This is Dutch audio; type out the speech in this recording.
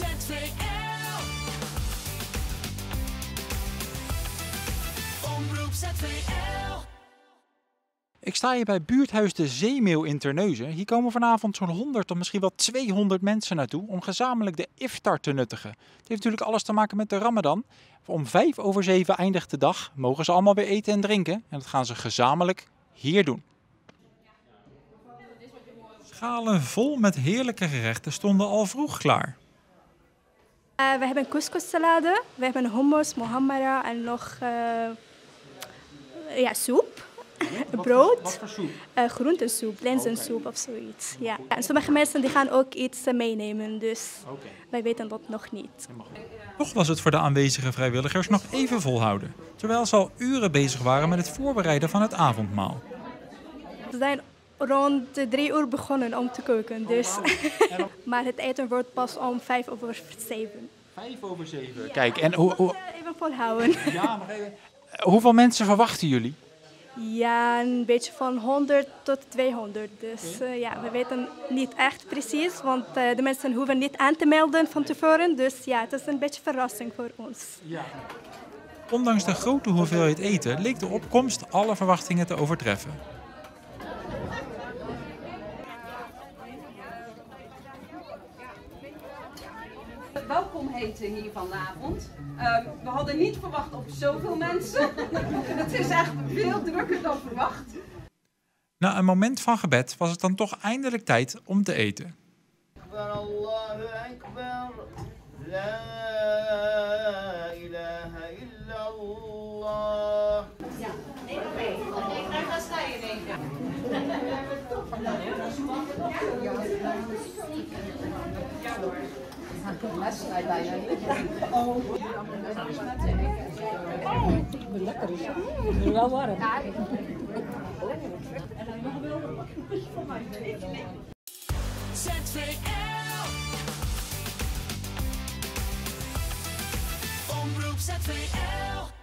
ZVL. Omroep ZVL. Ik sta hier bij buurthuis De Zeemeeuw in Terneuzen. Hier komen vanavond zo'n 100 of misschien wel 200 mensen naartoe om gezamenlijk de iftar te nuttigen. Het heeft natuurlijk alles te maken met de Ramadan. Om 6:05 eindigt de dag, mogen ze allemaal weer eten en drinken. En dat gaan ze gezamenlijk hier doen. Schalen vol met heerlijke gerechten stonden al vroeg klaar. We hebben couscous-salade, we hebben hummus, muhammara en nog soep, brood, Wat voor soep? groentesoep, linzensoep of zoiets. Ja. En sommige mensen die gaan ook iets meenemen, dus wij weten dat nog niet. Toch was het voor de aanwezige vrijwilligers nog even volhouden. Terwijl ze al uren bezig waren met het voorbereiden van het avondmaal. We zijn rond 3 uur begonnen om te koken, dus. Maar het eten wordt pas om 6:05. 6:05. Ja. Kijk, en Even volhouden. ja, nog even. Hoeveel mensen verwachten jullie? Ja, een beetje van 100 tot 200. Dus we weten niet echt precies, want de mensen hoeven niet aan te melden van tevoren. Dus ja, het is een beetje verrassing voor ons. Ja. Ondanks de grote hoeveelheid eten leek de opkomst alle verwachtingen te overtreffen. Welkom heten hier vanavond. We hadden niet verwacht op zoveel mensen. Het is echt veel drukker dan verwacht. Na een moment van gebed was het dan toch eindelijk tijd om te eten. Allahu Akbar, la ilaha illallah. Ja, ik ga staan in één keer. Ja hoor. Wedstrijd bijna niet. Lekker is het. Wel warm. ZVL. Omroep ZVL.